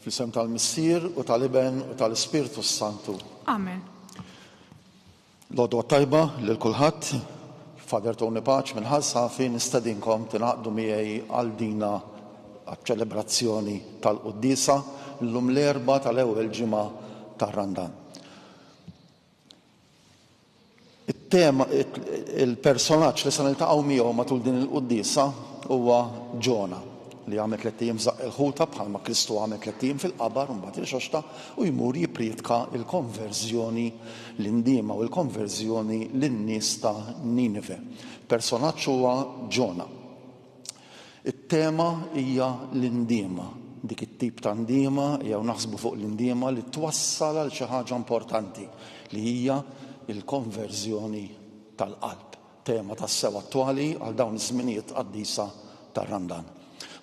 Fl-isem tal-Missier u tal-Iben u tal-Ispiritu Santu. Amen. L-għodwa tajba lil kulħadd, Father Tony Paċ minn Ħalsafi nistedinkom tingħaqdu miegħi għal dina għaċ-ċelebrazzjoni tal-Qudiesa llum l-erba' tal-ewwel ġimgħa tar-Randan. It-tema, il-personaġġ li se niltaqgħu miegħu matul din il-Qudiesa huwa Ġona, li għamel 3 ijiem żaq il-ħuta bħalma Kristu għamel 3 ijiem fil-qabar u mbagħad il-xoxta u jmur jippriedka il-konverżjoni l-indiema u l-konverżjoni lin-nies ta' Ninive. Personaġġ huwa Ġona. It-tema hija l-indiema. Dik it-tip ta' ndiema jew naħsbu fuq l-indiema li twassal għal xi ħaġa importanti li hija il-konverżjoni tal-qalb. Tema tas-sew attwali għal dawn iż-żminijiet qaddisa tar-Randan.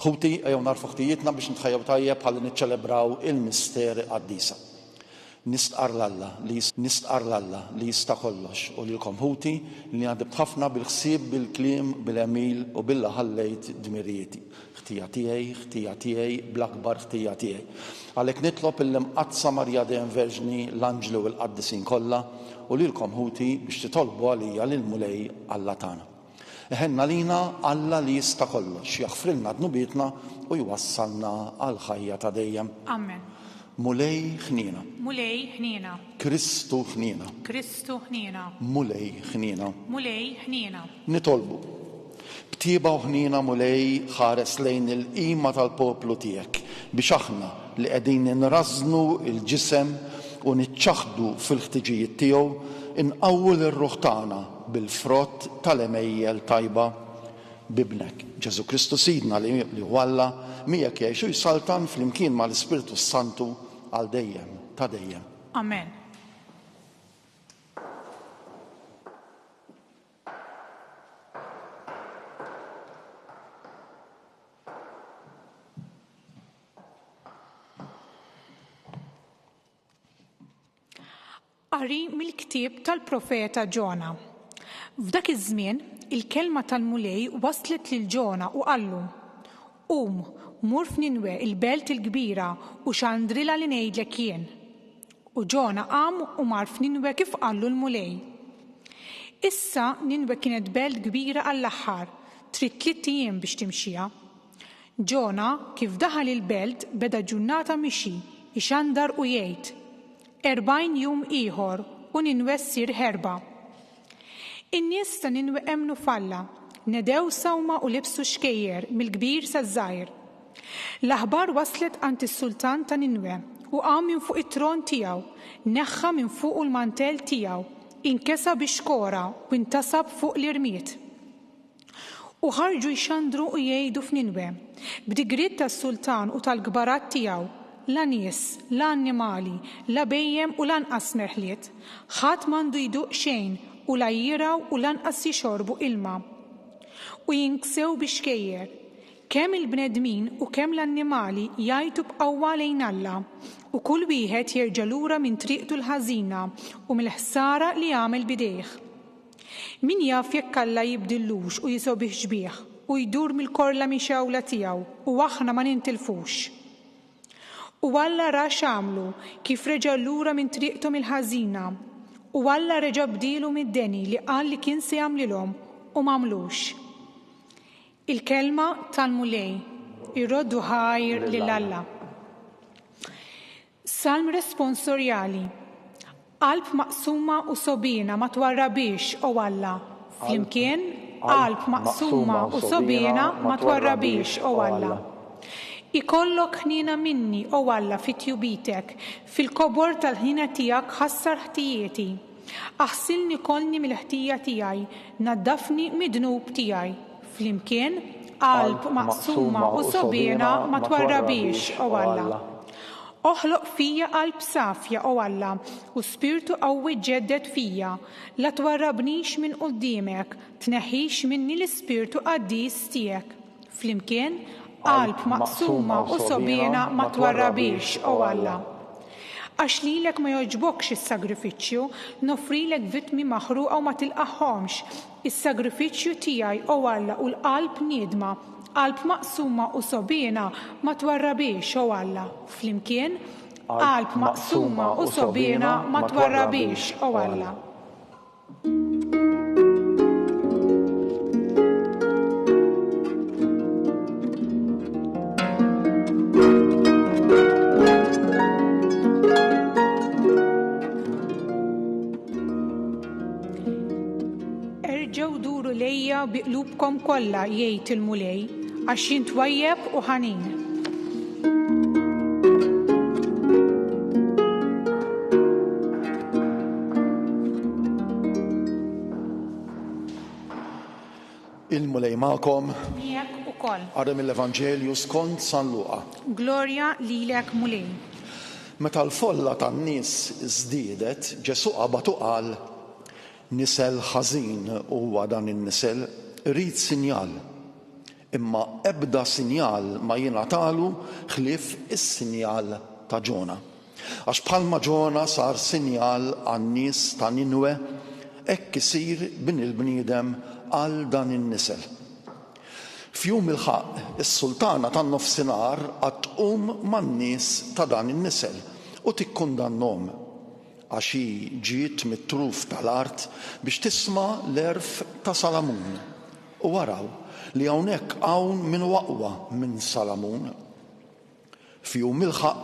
Ħuti ejjew narfu ħtijietna biex nitħajjaw tajjeb ħalli niċċelebraw il-misteri qaddisa. Nistqar l-Alla li jista' kollox u lilkom ħuti li għadibt ħafna bil-ħsieb, bil-kliem, bil-emil u billa ħallejt dmirijieti. Ħtija tiegħi, bl-akbar ħtija tiegħi. Għalhekk nitlob il-Imqazza Marja Dejjem Verġni, l-Anġlu u l-Qaddisin kollha u lilkom ħuti biex titolbu għalija lil Mulej Alla tagħna. Eħenna lina Alla li jista' kollox, jaħfrilna dnubietna u jwassalna għal ħajja ta' dejjem. Amen. Mulej ħnina. Mulej ħnina. Kristu ħnina. Kristu ħnina. Mulej ħnina. Mulej ħnina. Nitolbu. Btieba u ħnina Mulej ħares lejn il-qima tal-poplu tiegħek biex aħna li qegħdin nrażnu il-ġisem u niċċaħdu fil-ħtiġijiet tiegħu inqawwu lir-ruħ tagħna bil-frott tal-emejjel tajba bibnek. Ġesu Kristu Sidna li Alla miegħek jgħix u jsaltan flimkien mal-Ispiritu Santu għal dejjem ta' dejjem. Amen. Qari mill-ktieb tal-profeta Ġona. F'dak iż-żmien il-kelma tal-Mulej waslet lil Ġona u qallu: mur f'Ninwe il-belt il-kbira u xandrila li ngħidlek jien. U Ġona qam u mar f'Ninwe kif qallu l-Mulej. Issa Ninwe kienet belt kbira għall-aħħar, trid 3 ijiem biex timxiha. Ġona kif daħal il-belt beda ġurnata mixi, ixandar u jgħid: 40 jum ieħor u Ninwe ssir ħerba. In-nies ta' Ninwe emnu falla, nedew sawma u libsu xkejjer mill-kbir saż-żgħir. L-aħbar waslet għand is-sultan ta' Ninwe u qam minn fuq it-tron tiegħu, neħħa minn fuq il-mantel tiegħu, inkesa bix-xkora u intasab fuq l-irmiet. U ħarġu jxandru u jgħidu f'Ninwe b'digriet tas-sultan u tal-kbarat tiegħu: la nies, la annimali, la bejjem u lanqas merħliet, ħadd m'għandu jduq xejn u la jiraw u lanqas jixorbu ilma. U jinksew bix-xkejjer, kemm il-bnedmin u kemm l-annimali jgħidu b'qawwa lejn Alla u kull wieħed jerġa' lura minn triqtu l-ħażina u mill-ħsara li jagħmel bidejh. Min jaf jekk Alla jibdillux u jisobih ġbieħ u jdur mill-korla mixawla tiegħu u aħna ma nintilfux. U Alla ra x'għamlu kif reġa' lura minn triqthom il-ħażina u Alla reġa' bdielu mid-deni li qal li kien se jagħmlilhom u m'għamlux. Il-kelma tal-Mulej, irroddu ħajr lil Alla. Salm responsorjali. Qalb maqsuma u sobina ma twarrabix o Alla. Flimkien qalb maqsuma u sobina ma twarrabix o Alla. Ikollok ħnina minni o Alla fit-tjubitek, fil-kobor tal-ħnina tiegħek ħassar ħtijieti. Aħsilni kollni mill-ħtija tiegħi, naddafni mid-dnub tiegħi. Flimkien qalb maqsuma u sobina ma twarrabix o Alla. Oħloq fija qalb safja o Alla u spirtu qawwi ġeddet fija, la twarrabnix minn quddiemek, tneħħix minni l-ispirtu qaddis tiegħek. Flimkien qalb maqsuma u sobina ma twarrabix o Alla. Għax lilek ma jogħġbokx is-sagrifiċċju, nofrilek vittmi maħruqa u ma tilqaħħomx. Is-sagrifiċċju tiegħi o Alla u l-qalb niedma qalb maqsuma u sobina ma twarrabix o Alla. Flimkien, qalb maqsuma u sobina ma twarrabix o Alla. Erġgħu duru lejja biqlubkom kollha jgħid il-mulej għax jien twajjeb u ħanin. Il-mulej magħkom Miegħek ukoll. għarem l-Evanġelju skont San Luqa. Glorja lilek mulej. Meta l-folla tan-nies żdiedet, Ġesu qabad u qal: nisel ħażin huwa dan in-nisel, rid sinjal. Imma ebda sinjal ma jingħatalu ħlief is-sinjal ta' Ġona. Għax bħalma Ġona sar sinjal għan-nies ta' Ninwe, hekk isir bin il-bniedem għal dan in-nisel. F'jum il-ħaq, is-sultana tan-nofsinhar qed tqum man-nies ta' dan in-nisel u tikkundannahom għax hi ġiet mit-truf tal-art biex tisma' l-erf ta' Salamun. U waraw li hawnhekk hawn min waqwa minn Salamun. F'jum il-ħaq,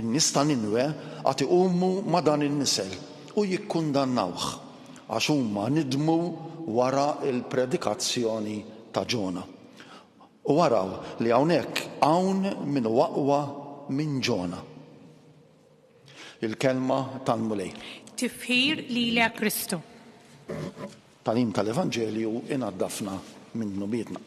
in-nies ta' Ninwe qed iqumu ma' dan in-nisel u jikkundannawh għax huma nidmu wara il-predikazzjoni ta' Ġona. U waraw li hawnhekk hawn min waqwa minn Ġona. Il-kelma tal-mulej. Tifħir lilek Kristu. Talim tal-Evanġelju inaddafna minnu bietna.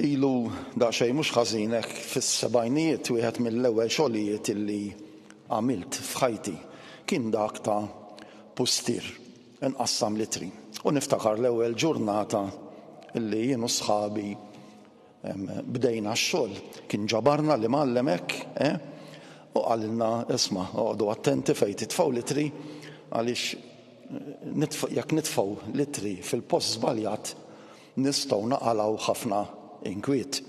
Ilu daqsxejn mhux ħażin hekk fis-sebgħinijiet wieħed mill-ewwel xogħlijiet illi għamilt f'ħajti kien dak ta' pustier inqassam litri. U niftakar l-ewwel ġurnata illi jien u sħabi bdejna x-xogħol kien ġabarna li mgħallem hekk u qalilna isma' għodu attenti fejn titfgħu litri għaliex jekk nitfgħu litri fil-post żbaljat nistgħu naqalgħu ħafna inkwiet.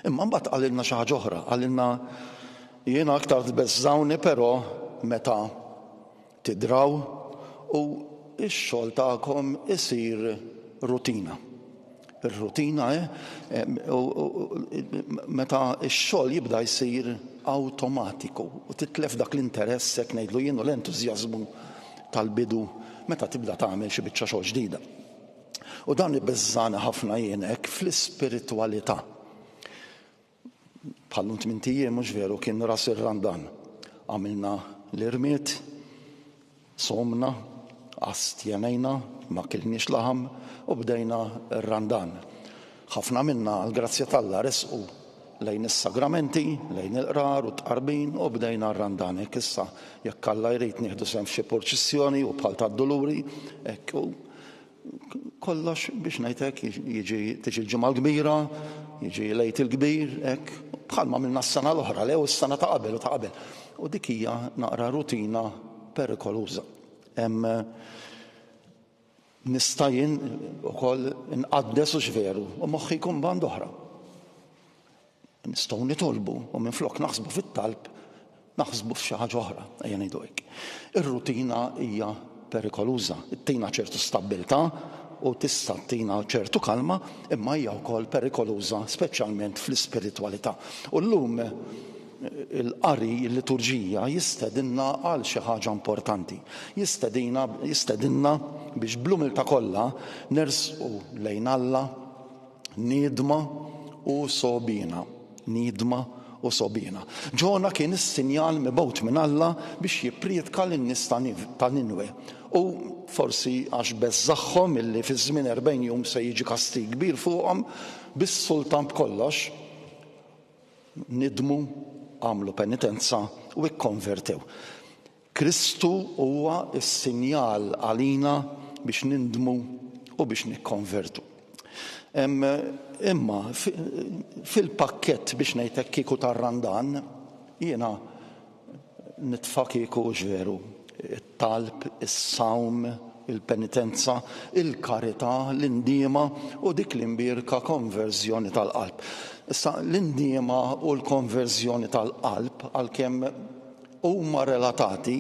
Imma mbagħad qalilna xi ħaġa oħra, qalilna jiena aktar tbeżżawni però meta tidraw u x-xogħol tagħkom isir rutina. Ir-rutina meta x-xogħol jibda jsir awtomatiku u titlef dak l-interess hekk ngħidlu jien u l-entużjażmu tal-bidu meta tibda tagħmel xi biċċa xogħol ġdida. U dan ibeżżani ħafna jien hekk fl-ispiritwalità. Bħal tmien mhux veru kien ras ir-Randan. Għamilna l-irmiet, somna, astjenejna, ma kilniex laħam u bdejna r-Randan. Ħafna minna għall-grazzja tal-Alla resqu lejn is-sagramenti, lejn il-qrar u tqarbin u bdejna r-Randan. Hekk issa jekk Alla jrid nieħdu sehem f'xi porċissjoni u bħal tad-Duluri, hekk kollox biex ngħidlek jiġi tiġi l-ġimgħa l-kbira, jiġi lejt il-kbir, hekk bħalma minna s-sena l-oħra, lew is-sena ta' qabel u ta' qabel. U dik hija naqra rutina perikoluża. Nista' jien ukoll inqaddes u x'veru u moħħi jkun band oħra. Nistgħu nitolbu u minflok naħsbu fit-talb naħsbu f'xi ħaġa oħra, ejja ngħidu hekk. Ir-rutina hija perikoluża, tina ċertu stabbiltà u tista' tina ċertu kalma, imma hija wkoll perikoluża speċjalment fl-ispiritwalità. U llum il-qari, il-liturġija jistedinna għal xi ħaġa importanti. Jistedinna biex bl-umiltà kollha nersqu lejn Alla niedma u sobina. Niedma u sobina. Ġona kien is-sinjal mibgħut minn Alla biex jippriedka lin-nies ta' Ninwe. U forsi għax beżżagħhom illi fi żmien 40 jum se jiġi kastig kbir fuqhom, bis-sultan b'kollox nidmu, għamlu penitenza u ikkonvertew. Kristu huwa s-sinjal għalina biex nindmu u biex nikkonvertu. Imma fil-pakkett biex ngħidlek kieku tar-Randan jiena nitfa' kieku ġveru it-talb, is-sawm, il-penitenza, il-karità, l-indiema u dik l-imbirka konverżjoni tal-qalb. Issa l-indiema u l-konverżjoni tal-qalb għalkemm huma relatati,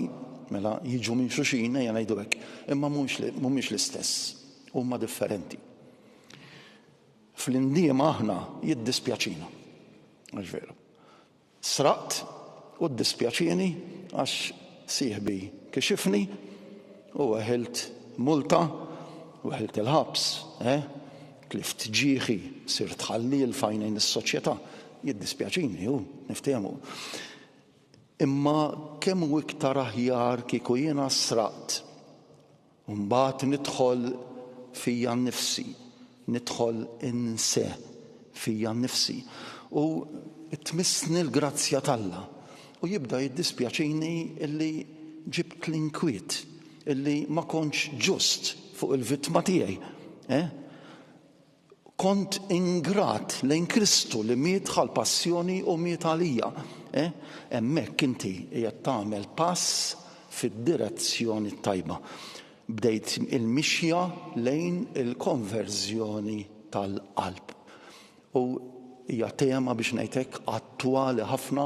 mela jiġu minn xulxin ejja ngħidu hekk, imma mhumiex l-istess, huma differenti. Fl-indiema aħna jiddispjaċina, għax veru. Sraqt u ddispjaċini għax sieħbi kixifni u għeħilt multa u għeħilt il-ħabs, tlift ġieħi, sirt ħallil fajnejn is-soċjetà, jiddispjaċini hu, niftehmu. Imma kemm hu iktar aħjar kieku jiena sraqt u mbagħad nidħol fija nnifsi, nidħol inse fija nnifsi u tmissni l-grazzja t'Alla u jibda jiddispjaċini illi ġibt l-inkwiet, illi ma kontx ġust fuq il-vittma tiegħi. Kont ingrat lejn Kristu li miet bħal passjoni u miet għalija. Hemmhekk inti qiegħed tagħmel pass fid-direzzjoni tajba. Bdejt il-mixja lejn il-konverżjoni tal-qalb. U hija tema biex ngħidlek attwali ħafna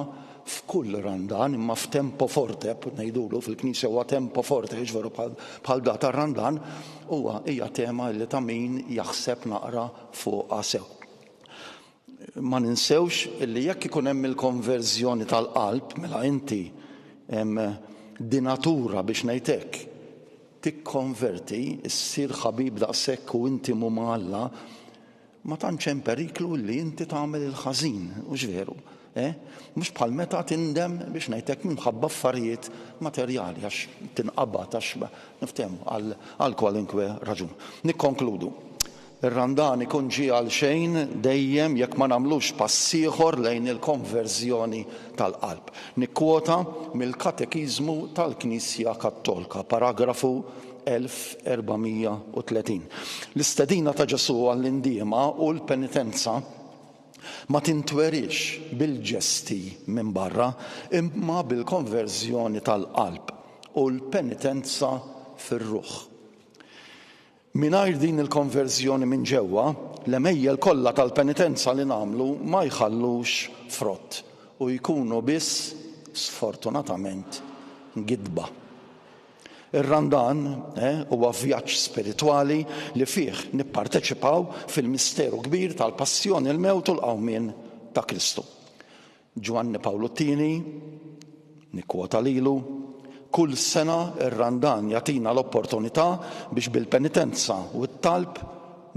f'kull randan, imma f'tempo forte, ngħidulu fil-Knisja huwa tempo forte, jiġifieri bħal data randan, hija tema li ta' min jaħseb naqra fuqha sew. Ma ninsewx illi jekk ikun hemm il-konverżjoni tal-qalb, mela inti hemm dinatura biex ngħidlek tikkonverti, issir ħabib daqshekk u intimu ma' Alla, ma tantx hemm periklu li inti tagħmel il-ħażin, hux veru? Mhux bħal meta tindem biex ngħidlek minħabba affarijiet materjali għax tinqabad għax niftehmu għal kwalinkwe raġun. Nikkonkludu. Ir-randan ikun ġie għal xejn dejjem jekk ma nagħmlux pass ieħor lejn il-konverżjoni tal-qalb. Nikkwota mill-Katekiżmu tal-Knisja Kattolika, paragrafu 1430. L-istedina ta' Ġesu għall-indiema u l-penitenza ma tintwerix bil-ġesti minn barra, imma bil-konverżjoni tal-qalb u l-penitenza fir-ruħ. Mingħajr din il-konverżjoni minn ġewwa, l-emejjel kollha tal-penitenza li nagħmlu ma jħallux frott u jkunu biss sfortunatament gidba. Ir-randan huwa vjaġġ spiritwali li fih nipparteċipaw fil-misteru kbir tal-passjoni, il-mewt u l-qawmien ta' Kristu. Ġwanni Pawlu Tieni, nikkwota lilu, kull sena ir-randan jagħtina l-opportunità biex bil-penitenza u t-talb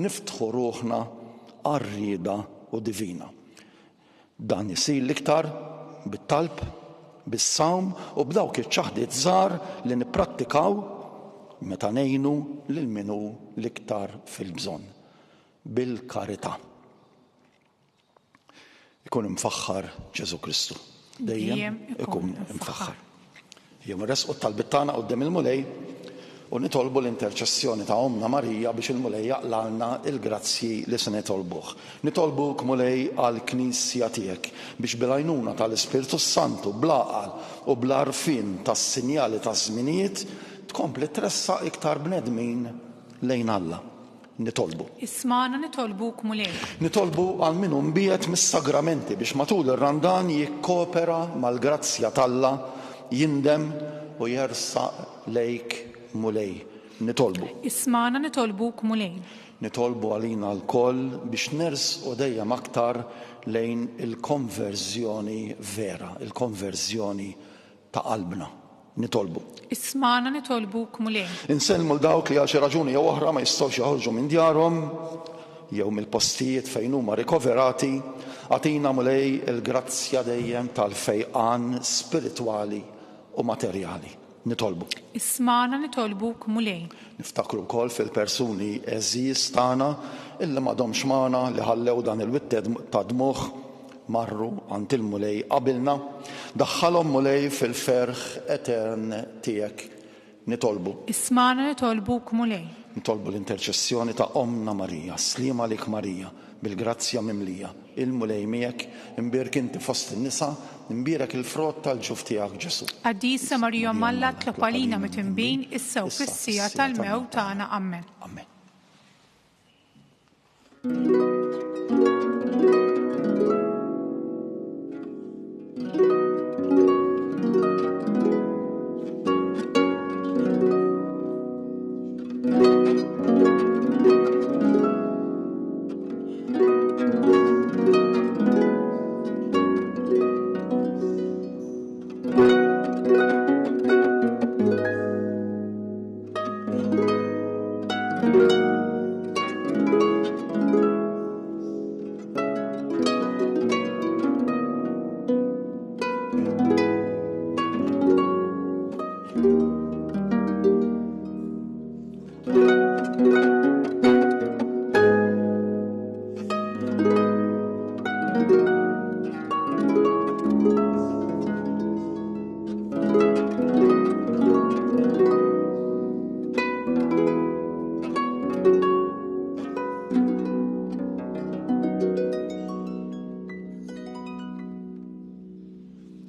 niftħu ruħna għar-rieda u divina. Dan isir l-iktar bit-talb, bis-sawm u b'dawk iċ-ċaħdiet żgħar li nipprattikaw meta ngħinu lil min hu l-iktar fil-bżonn bil-karità. Ikun imfaħħar Ġesu Kristu. Dejjem ikun imfaħħar. Jew irresqu t-talbiet tagħna quddiem il-mulej u nitolbu l-interċessjoni ta' Omna Marija biex il-mulej jaqlalna il-grazzji li se nitolbuh. Nitolbuk mulej għall-Knisja tiegħek biex bil-għajnuna tal-Ispiritu Santu bl-għaqal u bl-għarfien tas-sinjali taż-żminijiet tkompli tressaq iktar bnedmin lejn Alla. Nitolbu. Ismana nitolbuk mulej. Nitolbu għal min mbiegħed mis-sagramenti biex matul ir-randan jikkopera mal-grazzja t'Alla, jindem u jersaq lejk mulej. Nitolbu. Ismana nitolbuk mulej. Nitolbu għalina l-koll biex nersqu dejjem aktar lejn il-konverżjoni vera, il-konverżjoni ta' qalbna. Nitolbu. Ismana nitolbuk mulej. Insellmu l-dawk li għal xi raġuni jew oħra ma jistgħux joħorġu minn djarhom jew mill-postijiet fejn huma rikoverati, għatina mulej il-grazzja dejjem tal-fejqan spiritwali u materjali. Nitolbu. Ismana nitolbuk mulej. Niftakru wkoll fil-persuni eżiż tagħna illi m'għadhomx magħna li ħallew dan il-witted ta' dmuħ marru għand il-mulej qabilna, daħħalhom mulej fil-ferħ etern tiegħek. Nitolbu. Ismana nitolbuk mulej. Nitolbu l-interċessjoni ta' Omna Marija, Slima lik Marija, bil-grazzja mimlija. Il-mulej miegħek, imbierek inti fost in-nisa, imbierek il-frott tal-ġuf tiegħek Ġesu. Għaddisa Marija Malla tlopalina mit-imbin issa u fis-sija tal-mewt tagħna. Amen. Amen.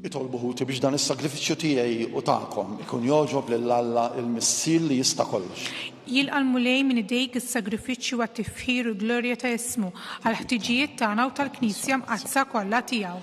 Itolbu ħuti biex dan is-sagrifiċċju tiegħi u tagħkom ikun jogħġob lil Alla il-Missier li jista' kollox. Jilqa' l-mulej minn idejk is-sagrifiċċju għat-tifħir u glorja ta' ismu għal ħtiġijiet tagħna u tal-Knisja mqazza kollha tiegħu.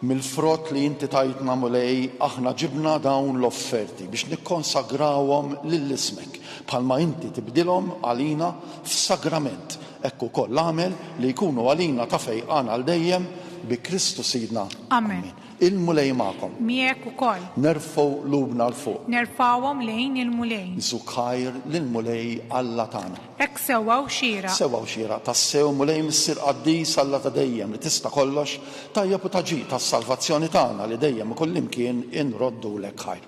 Mill-frott li inti tajtna mulej aħna ġibna dawn l-offerti biex nikkonsagrawhom lill-ismek bħalma inti tibdilhom għalina f'sagrament. Hekk ukoll għamel li jkunu għalina ta' fejqan għal dejjem bi Kristu Sidna. Amen. Il-mulej magħkom. Miegħek ukoll. Nerfgħu lubna l fuq. Nerfawhom lejn il-mulej. Nżukhajr lill-mulej Alla tagħna. Hekk sewwa u xira. Sewwa u xira tassew mulej missier qaddis Alla ta' dejjem li tista' kollox tajjeb u taġi tas-salvazzjoni tagħna li dejjem ukoll imkien inroddulek ħajr.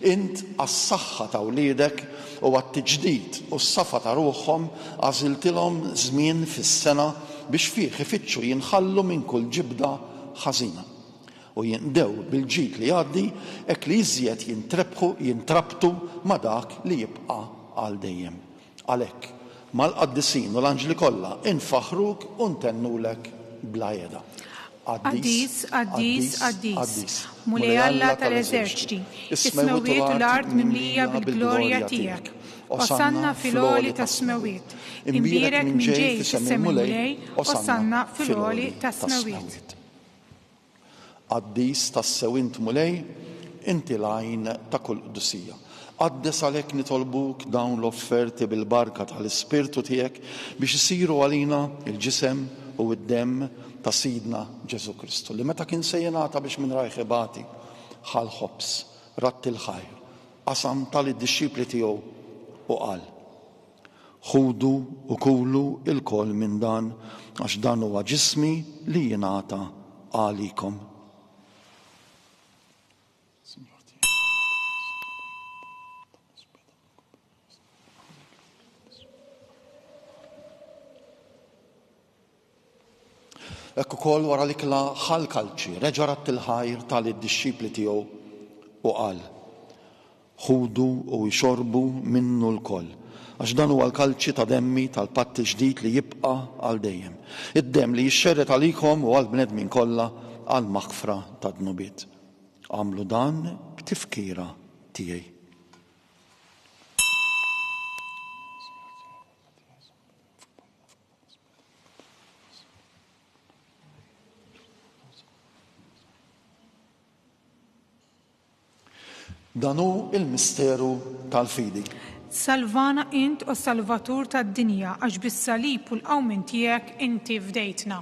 Int għas-saħħa ta' wliedek u għat-tiġdid u s-safa ta' ruħhom għażiltilhom żmien fis-sena biex fih ifittxu jinħallu minn kull ġibda ħażina. U jindew bil-ġid li għaddi hekk li iżjed jintrabtu ma' dak li jibqa' għal dejjem. Għalhekk mal-qaddisin u l-anġli kollha infaħruk u ntennulek bla jeda. Qaddis, qaddis, qaddis. Mulej Alla tal-eżerċiti, is-smewiet u l-art mimlija bil-glorja tiegħek. Osanna fil-għoli tas-smewiet. Imbierek minn ġej fis-semmi mulej, osanna fil-għoli tas-smewiet. Qaddis tas-sewint mulej, inti l-għajn ta' kull qudusija. Qaddes għalhekk nitolbuk dawn l-offerti bil-barka tal-Ispirtu tiegħek biex isiru għalina il-ġisem u d-demm ta' Sidna Ġesu Kristu li meta kien se jingħata biex minn rajħ ibati ħal ħobs, ratti l-ħajr, qasam tal-id-dixxipli tiegħu u qal: ħudu u kulu il-kol minn dan għax dan huwa ġismi li jingħata għalikom. Hekk ukoll wara li kla ħal-kalċi reġa' ratti l-ħajr tal-id-dixxipli tiegħu u qal: ħudu u jxorbu minnu l-koll għax dan huwa l-kalċi ta' demmi tal-patt ġdid li jibqa' għal dejjem. Id-demm li jixxerret għalikom u għall-bnedmin kollha għal maghfra ta' dnubiet. Għamlu dan b'tifkira tiegħi. Danu il-misteru tal-fidi. Salvana int u salvatur tad-dinja għax bis-salib u l-qawmin tiegħek inti fdejtna.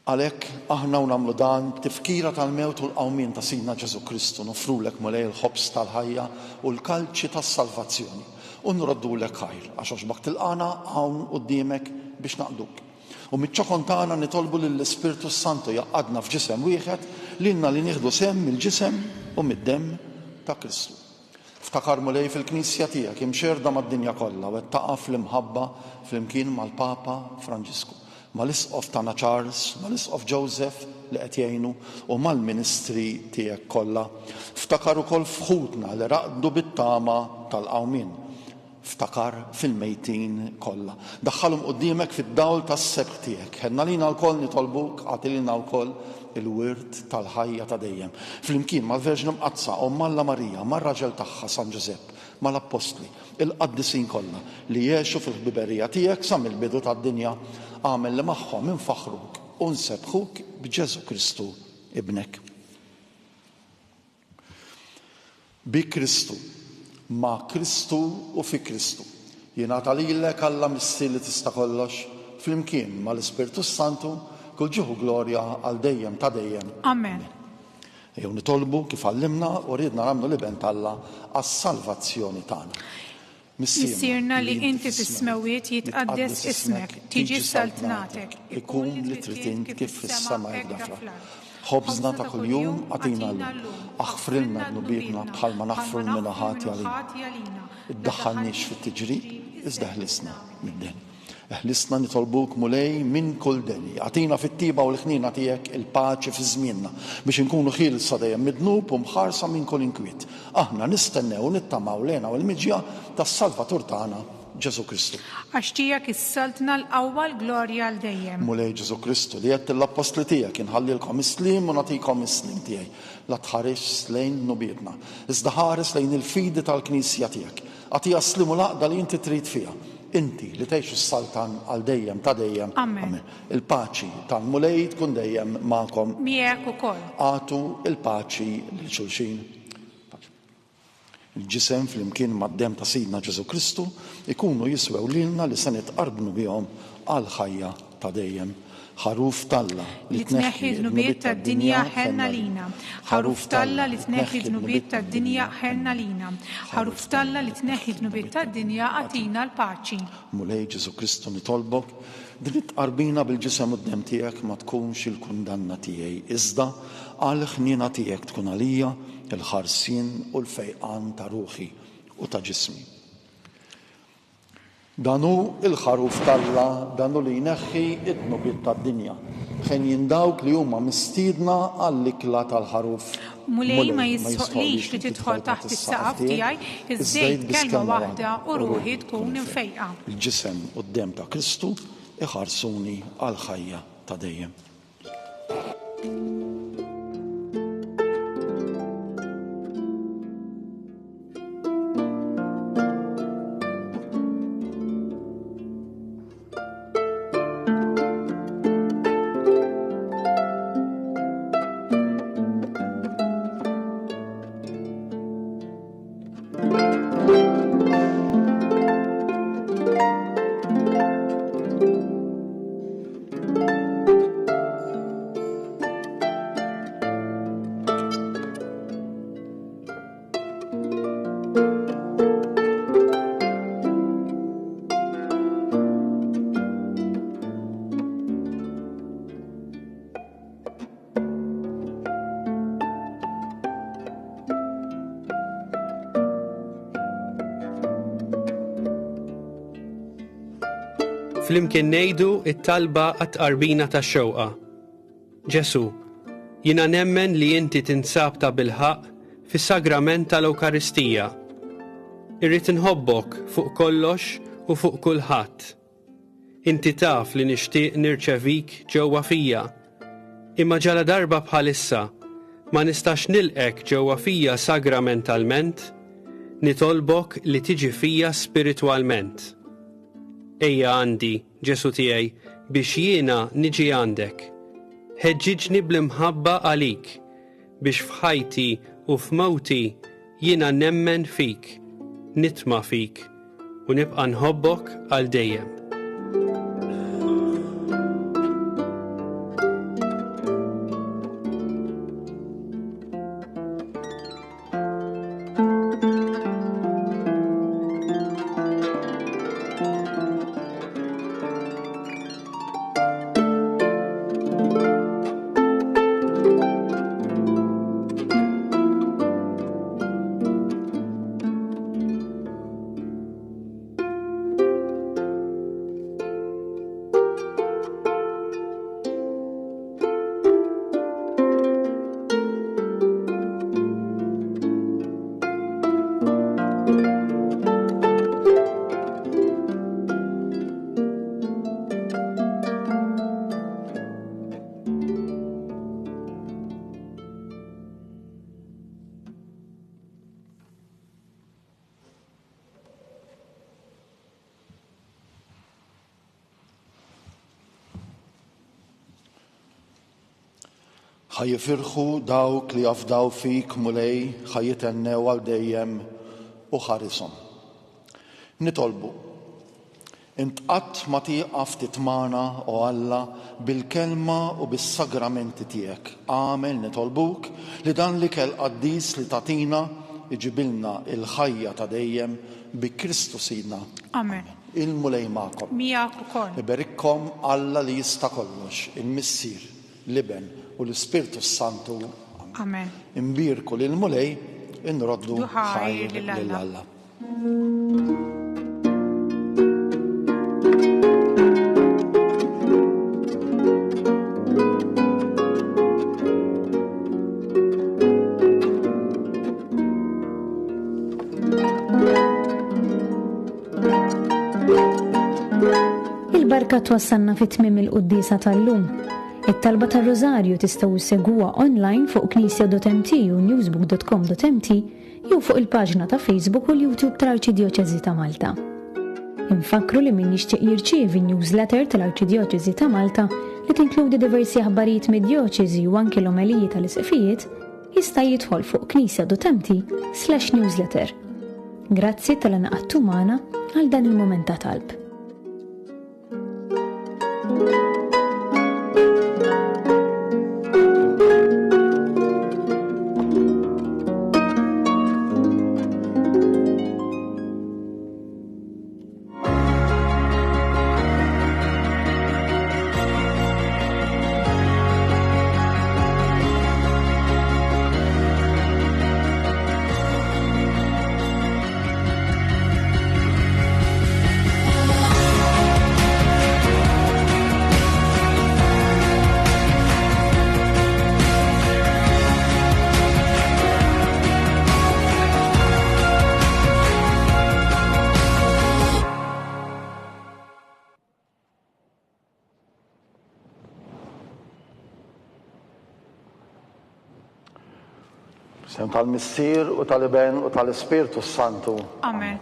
Għalhekk aħna nagħmlu dan tifkira tal-mewt u l-qawmin ta' Sidna Ġesu Kristu nofrulek mulej il-ħobs tal-ħajja u l-kalċi tas-salvazzjoni u nroddulek ħajr għax għaxbak tilqana hawn quddiemek biex naqduk. U miċ-ċokon tagħna nitolbu lill-Ispirtu Santu jaqgħadna f'ġisem wieħed lilna li nieħdu sehem mill-ġisem u mid-demm ta' Kristu. Ftakar mulej fil-Knisja tiegħek imxerda mad-dinja kollha u qed taqa' fl-imħabba flimkien mal-Papa Franġisku, mal-Isqof tagħna Charles, mal-Isqof Joseph li qed jgħinu u mal-ministri tiegħek kollha. Ftakar ukoll fħudna li raqdu bit-tama tal-qawmin ftakar fil-mejtin kollha. Daħħalhom qudiemek fid-dawl tas-sebħ tiegħek. Ħedna lina wkoll nitolbuk għatilna wkoll il-wirt tal-ħajja ta' dejjem. Flimkien mal-Verġna Mqazza u Malla Marija, mar-raġel tagħha San Ġusepp, mal-Apostli, il-qaddisin kollha li jgħixu fil-ħbiberija tiegħek sa mill-bidu tad-dinja, għamel li magħhom infaħruk u nsebħuk b'Ġesu Kristu ibnek. Bi Kristu, ma' Kristu u fi Kristu. Jingħata lilek Alla missi li tista' kollox, flimkien mal-Ispirtu Santu, kull ġieħu glorja għal dejjem ta' dejjem. Amen. Jew nitolbu kif għallimna u rridna nagħmlu liben Alla għas-salvazzjoni tagħna. Missirna li inti fis-smawiet jitqaddes ismek, tiġi saltnatek, ikun li trid int kif fis-sama hekk fl-ard. ħobżna ta' kuljum għatina llum, aħfrilna dnubietna bħalma naħfru l-minaħati għalina. Iddaħħalniex fit-tiġrid, iżda ħlisna mid-den. Ħlisna nitolbuk mulej minn kull deni. Għatina fit-tiba u l-ħnina tiegħek il-paċi fi żmienna biex inkunu ħielsa dejjem midnub u mħarsa minn kull inkwiet. Aħna nistennew nittamaw lejna u l-miġja tas-Salvatur tagħna Ġesu Kristu. Għax tiegħek issaltna l-qawwa l-glorja għal dejjem. Mulej Ġesu Kristu li qed l-apostli tiegħek inħallilkom islim u nagħtikom islim tiegħi. La tħares lejn nubietna, iżda ħares lejn il-fidi tal-Knisja tiegħek. Għatija slim u laqda li inti trid fiha. Inti li tgħix is-saltan għal dejjem ta' dejjem. Amen. Il-paċi tal-mulej tkun dejjem magħkom. Miegħek ukoll. Għatu il-paċi lil xulxin. Il-ġisem fl-imkien mad-dem ta' Sidna Ġesu Kristu ikunu jiswew lilna li se nitqarbnu bihom għal ħajja ta' dejjem. ħaruf Talla li tneħħi d-nubiet tad-dinja ħenna lina. ħaruf Talla li tneħħi d-nubiet tad-dinja ħenna lina. ħaruf Talla li tneħħi d-nubiet tad-dinja għatina l-paċi. Mulej Ġesu Kristu nitolbok din it-qarbina bil-ġisem u d-dem tiegħek ma tkunx il-kundanna tiegħi iżda għal ħniena tiegħek tkun għalija il-ħarsien u l-fejqan ta' ruħi u ta' ġismi. Danu il-ħaruf Talla, danu li jneħħi id-nubiet tad-dinja. Ħen jindawk li huma mistiedna għall-ikla tal-ħaruf. Mulej ma jisħoqlix li tidħol taħt is-saqaf tiegħi, iż-żejt kelma waħda u ruħi tkun infejqa. Il-ġisem u d-dem ta' Kristu iħarsuni għal ħajja ta' dejjem. Flimkien ngħidu it-talba għat-qarbina tax-xewqa. Ġesu, jiena nemmen li inti tinsab ta' bilħaq fis-sagrament tal-Ewkaristija. Irrid inħobbok fuq kollox u fuq kulħadd. Inti taf li nixtieq nirċevik ġewwa fija. Imma ġala darba bħalissa ma nistax nilqek ġewwa fija sagramentalment, nitolbok li tiġi fija spiritwalment. Ejja għandi, Ġesu tiegħi, biex jiena niġi għandek. Ħeġġiġni bl-imħabba għalik, biex f'ħajti u f'mewti jiena nemmen fik, nitma' fik u nibqa' nħobbok għal dejjem. ħajjifirħu dawk li jafdaw fik mulej ħajjitennew għal dejjem u ħarisom. Nitolbu, int qatt ma tieqaf titmana o Alla bil-kelma u bis-sagramenti tiegħek. Għamel nitolbuk li dan l-ikel qaddis li tatina iġibilna il-ħajja ta' dejjem bi Kristu Sidna. Amen. Il-mulej magħkom. Miegħek ukoll. Iberikkom Alla li jista' kollox, il-Missier, l-Iben u l-Ispirtu Santu. Amen. Imbirku lil mulej inroddu ħajr ħajr lil lil Alla. Alla. Il-barka twassalna fit-tmiem il-quddisa tal-lum. It-talba tar-Rożarju tistgħu issegwuha online fuq knisja.mt u newsbook.com.mt jew fuq il-paġna ta' Facebook u l-YouTube tal-Arċidjoċeżi ta' Malta. Infakru li min jixtieq jirċievi newsletter tal-Arċidjoċeżi ta' Malta li tinkludi diversi aħbarijiet mid-djoċeżi u anke l-omeliji tal-isqifijiet jista' jidħol fuq knisja.mt/newsletter. Grazzi tal-inqattu magħna għal dan il-mument ta' talb. Sem tal-Missier u tal-Iben u tal-Ispirtu Santu. Amen.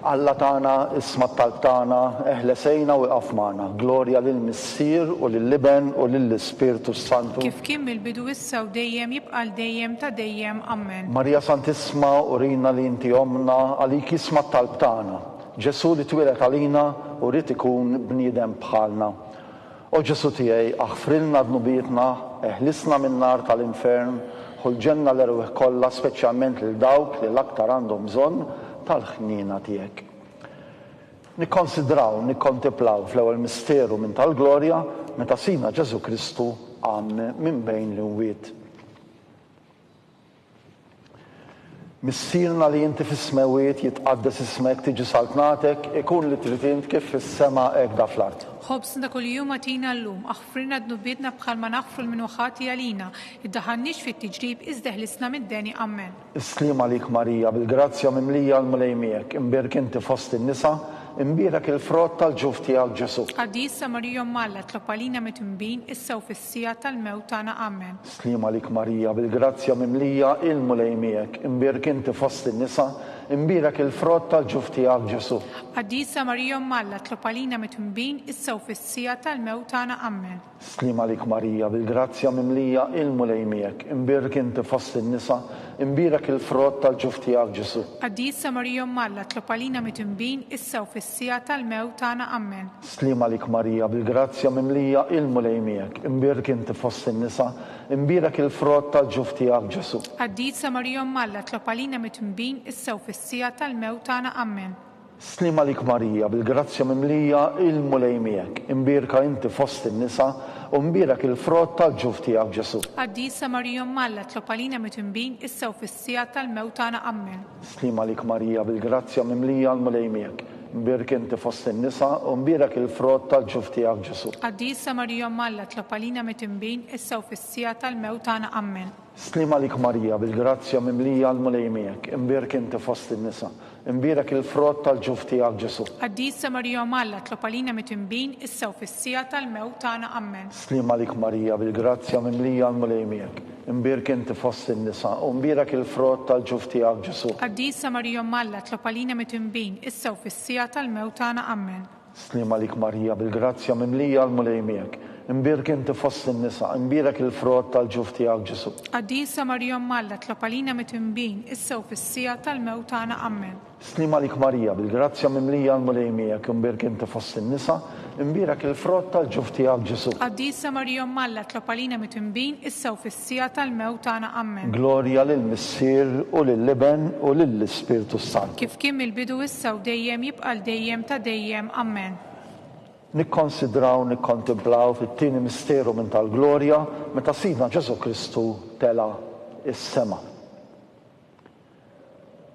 Alla tagħna isma' t-talb tagħna eħlesejna u iqaf magħna. Glorja lill-Missier u lill-Iben u lill-Ispirtu Santu. Kif kien mill-bidu issa u dejjem jibqa' dejjem ta' dejjem. Amen. Marija Santisma urina li inti omna għalik isma' t-talb tagħna. Ġesu li twilet għalina u rrid ikun bniedem bħalna. O Ġesu tiegħi aħfrilna dnubietna, eħlisna min-nar tal-infern, ħolġenna l-erweħ kollha speċjalment lil dawk li l-aktar għandhom bżonn tal-ħnina tiegħek. Nikkonsidraw, nikkontemplaw fl-ewwel misteru minn tal-glorja meta sina Ġesu Kristu għamne minn bejn l-imwiet. Missierna li inti fis-smewiet jitqaddes ismek tiġi saltnatek ikun li trid int kif fis-sema hekk da fl-art. ħobsna kuljum għatina llum, aħfrilna dnubietna bħalma naħfru l-minuħati għalina, iddaħannix fit-tiġrib iżda ħlisna mid-deni. Amen. Is-sliem għalik Marija, bil-grazzja mimlija l-mulej miegħek, imbirk inti fost in-nisa, imbirek il-frott tal-ġuf tiegħek Ġesu. Qaddisa Marija Malla tlob għalina mitumbin issa u fis-sija tal-mewt tagħna. Amen. Is-sliem għalik Marija, bil-grazzja mimlija il-mulej miegħek, imbirk inti fost in-nisa, imbirek il-frott tal-ġuf tiegħek Ġesu. Qaddisa Marija Malla tlob għalina mitumbin issa u fis-sija tal-mewt tagħna. Amen. Is-sliem għalik Marija, bil-grazzja mimlija il-mulej miegħek, imbirek inti fost in-nisa, imbirek il-frott tal-ġuf tiegħek Ġesu. Qaddisa Marija Malla tlob għalina mitumbin issa u fis-sija tal-mewt tagħna. Amen. Is-sliem għalik Marija, bil-grazzja mimlija il-mulej miegħek, imbirek inti fost in-nisa, imbirek il-frott tal-ġuf tiegħek Ġesu. Qaddisa Marija Malla tlob għalina mitumbin issa u fis-sija tal-mewt tagħna. Amen. Is-sliem għalik Marija, bil-grazzja mimlija il-mulej miegħek, imbirka inti fost in-nisa, u mbirek il-frott tal-ġuf tiegħek Ġesu. Qaddisa Marija Malla tlob għalina mitumbin issa u fis-sija tal-mewt tagħna. Amen. Is-sliem għalik Marija, bil-grazzja mimlija l-mulej miegħek, imbirek inti fost in-nisa, u mbirek il-frott tal-ġuf tiegħek Ġesu. Qaddisa Marija Malla tlob għalina mitumbin issa u fis-sija tal-mewt tagħna. Amen. Is-sliem għalik Marija, bil-grazzja mimlija l-mulej miegħek, imbirek inti fost in-nisa, imbirek il-frott tal-ġuf tiegħek Ġesu. Qaddisa Marija Malla tlob għalina mitumbin issa u fis-sija tal-mewt tagħna. Amen. Is-sliem għalik Marija, bil-grazzja mimlija l-mulej miegħek, imbirek inti fost in-nisa, u mbirek il-frott tal-ġuf tiegħek Ġesu. Qaddisa Marija Malla tlob għalina mitumbin issa u fis-sija tal-mewt tagħna. Amen. Is-sliem għalik Marija, bil-grazzja mimlija l-mulej miegħek, imbirk inti fost in-nisa, imbirek il-frott tal-ġuf tiegħek Ġesu. Qaddisa Marija Malla tlob għalina mit-tinbin issa u fis-sija tal-mewt tagħna ammen. Slim għalik Marija, bil-grazzja mimlija l-mulej miegħek, imbirk inti fost in-nisa, imbirek il-frott tal-ġuf tiegħek Ġesu. Qaddisa Marija Malla tlob għalina mit-tinbin issa u fis-sija tal-mewt tagħna ammen. Glorja lill-Missier u lill-Liben u lill-Ispirtu Sant. Kif kien mill-bidu issa u dejjem jibqa' dejjem ta' dejjem ammen. Nikkonsidraw, nikkontemplaw fit-tieni misteru minn tal-glorja meta Sidna Ġesu Kristu tela is-sema.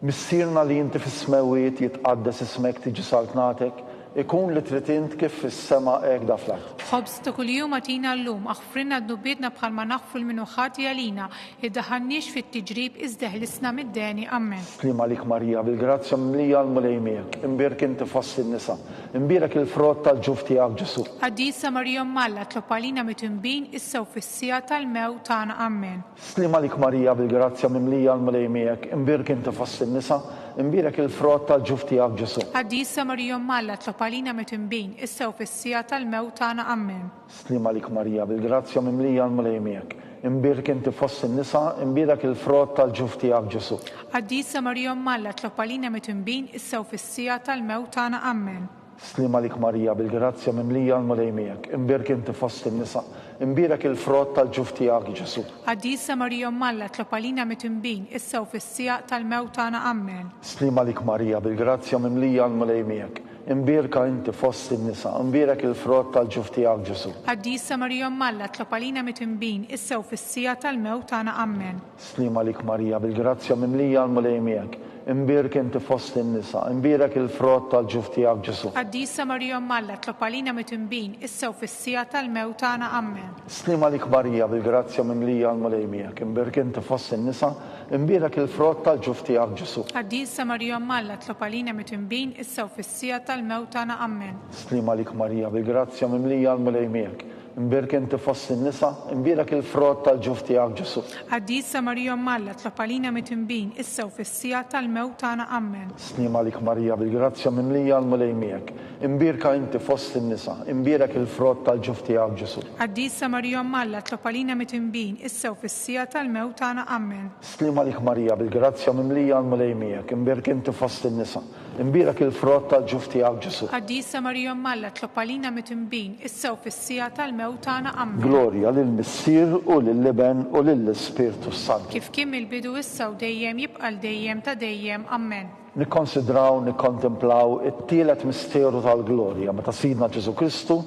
Missierna li inti fis-smewiet jitqaddes ismek tiġi saltnatek, ikun li trid int kif fis-sema hekk da fl-ard. خبز ta' kuljum għatina llum, aħfrinna d-nubietna bħalma naħfu l-minuħati għalina, iddaħannix fit-tiġrib iżdeħlisna mid-deni, ammen. Slim għalik Marija, bil-grazzja mlija l-mulej miegħek, imbirk inti fost in-nisa, imbirek il-frott tal-ġuf tiegħek Ġesu. Qaddisa Marija Malla tlob għalina mit-tinbin issa u fis-sija tal-mewt tagħna ammen. Slim għalik Marija, bil-grazzja mimlija l-mulej miegħek, imbirk inti fost in-nisa, imbirek il-frott tal-ġuf tiegħek Ġesu. Qaddisa Marija Malla tlob għalina mit-tinbin issa u fis-sija tal-mewt tagħna ammen. Slim għalik Marija, bil-grazzja mimlija l-mulej miegħek, imbirk inti fost in-nisa, imbirek il-frott tal-ġuf tiegħek Ġesu. Qaddisa Marija Malla tlob għalina mit-tinbin issa u fis-sija tal-mewt tagħna ammen. Slim għalik Marija, bil-grazzja mimlija l-mulej miegħek, imbirk inti fost in-nisa, imbirek il-frott tal-ġuf tiegħek Ġesu. Qaddisa Marija Malla tlob għalina mit-tinbin issa u fis-sija tal-mewt tagħna ammen. Slim għalik Marija, bil-grazzja mimlija l-mulej miegħek, imbirka inti fost in-nisa, imbirek il-frott tal-ġuf tiegħek Ġesu. Qaddisa Marija Malla tlob għalina mit-tinbin issa u fis-sija tal-mewt tagħna ammen. Slim għalik Marija, bil-grazzja mimlija l-mulej miegħek, imbirk inti fost in-nisa, imbirek il-frott tal-ġuf tiegħek Ġesu. Qaddisa Marija Malla tlob għalina mit-tinbin issa u fis-sija tal-mewt tagħna ammen. Slim għalik Marija, bil-grazzja mimlija l-mulej miegħek, imbirk inti fost in-nisa, imbirek il-frott tal-ġuf tiegħek Ġesu. Qaddisa Marija Malla tlob għalina mit-tinbin issa u fis-sija tal-mewt tagħna ammen. Slim għalik Marija, bil-grazzja mimlija l-mulej miegħek, imbirk inti fost in-nisa, imbirek il-frott tal-ġuf tiegħek Ġesu. Qaddisa Marija Malla tlob għalina mit-tinbin issa u fis-sija tal-mewt tagħna ammen. Slim għalik Marija, bil-grazzja mimlija l-mulej miegħek, imbirka inti fost in-nisa, imbirek il-frott tal-ġuf tiegħek Ġesu. Qaddisa Marija Malla tlob għalina mit-tinbin issa u fis-sija tal-mewt tagħna ammen. Slim għalik Marija, bil-grazzja mimlija l-mulej miegħek, imbirk inti fost in-nisa, imbirek il-frott tal-ġuf tiegħek Ġesu. Qaddisa Marija Malla tlob għalina mit-tinbin issa u fis-sija tal-mewt tagħna ammen. Glorja lill-Missier u lill-Liben u lill-Ispirtu Sant. Kif kien mill-bidu issa u dejjem jibqa' dejjem ta' dejjem ammen. Nikkonsidraw, nikkontemplaw it-tielet misteru tal-glorja meta Sidna Ġesu Kristu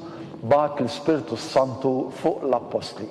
bagħat l-Ispirtu Santu fuq l-Apostli.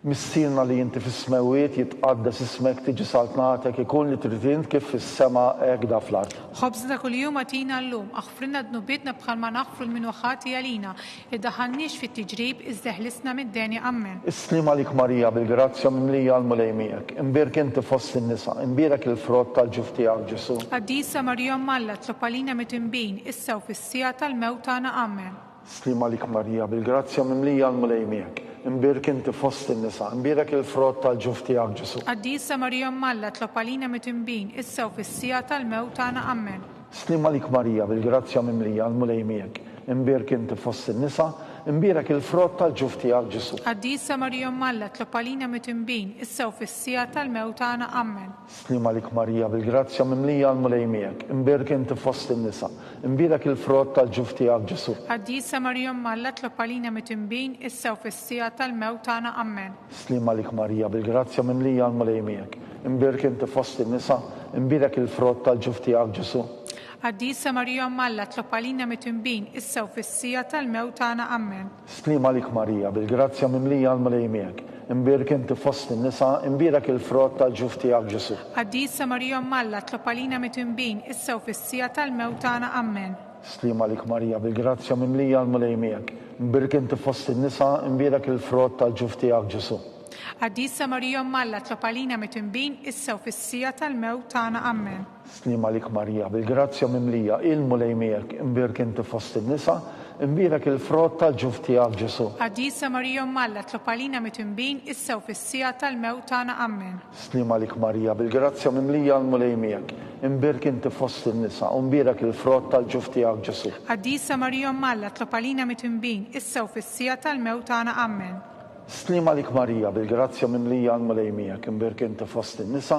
Missierna li inti fis-smewiet jitqaddes ismek tiġi saltnatek, ikun li trid int kif fis-sema hekk da fl-ard. خبز ta' kuljum għatina llum, aħfrinna d-nubietna bħalma naħfru l-minuħati għalina, iddaħannix fit-tiġrib iżdeħlisna mid-deni ammen. Slim għalik Marija, bil-grazzja mimlija l-mulej miegħek, imbirk inti fost in-nisa, imbirek il-frott tal-ġuf tiegħek Ġesu. Qaddisa Marija Malla tlob għalina mit-tinbin issa u fis-sija tal-mewt tagħna ammen. Slim għalik Marija, bil-grazzja mimlija l-mulej miegħek, imbirk inti fost in-nisa, imbirek il-frott tal-ġuf tiegħek Ġesu. Qaddisa Marija Malla tlob għalina mit-tinbin issa u fis-sija tal-mewt tagħna ammen. Slim għalik Marija, bil-grazzja mimlija l-mulej miegħek, imbirk inti fost in-nisa, imbirek il-frott tal-ġuf tiegħek Ġesu. Qaddisa Marija Malla tlob għalina mit-tinbin issa u fis-sija tal-mewt tagħna ammen. Slim għalik Marija, bil-grazzja mimlija l-mulej miegħek, imbirk inti fost in-nisa, imbirek il-frott tal-ġuf tiegħek Ġesu. Qaddisa Marija Malla tlob għalina mit-tinbin issa u fis-sija tal-mewt tagħna ammen. Slim għalik Marija, bil-grazzja mimlija l-mulej miegħek, imbirk inti fost in-nisa, imbirek il-frott tal-ġuf tiegħek Ġesu. Qaddisa Marija Malla tlob għalina mit-tinbin issa u fis-sija tal-mewt tagħna ammen. Slim għalik Marija, bil-grazzja mimlija l-mulej miegħek, imbirk inti fost in-nisa, imbirek il-frott tal-ġuf tiegħek Ġesu. Qaddisa Marija Malla tlob għalina mit-tinbin issa u fis-sija tal-mewt tagħna ammen. Slim għalik Marija, bil-grazzja mimlija l-mulej miegħek, imbirk inti fost in-nisa, imbirek il-frott tal-ġuf tiegħek Ġesu. Qaddisa Marija Malla tlob għalina mit-tinbin issa u fis-sija tal-mewt tagħna ammen. Slim għalik Marija, bil-grazzja mimlija il-mulej miegħek, imbirk inti fost in-nisa, imbierak il-frott tal-ġuf tiegħek Ġesu. Għaddisa Marija Malla, tlob għalina mitnbin issa u fis-sija tal-mewt tagħna. Amen. Slima lik Marija, bil-grazzja mimlija l-mulej miegħek, imbierak inti fost in-nisa, u imbierak il-frott tal-ġuf tiegħek Ġesu. Għaddisa Marija Malla, tlob għalina mitnbin issa u fis-sija tal-mewt tagħna. Amen. Slima lik Marija, bil-grazzja mimlija l-mulej miegħek, imbierak inti fost in-nisa,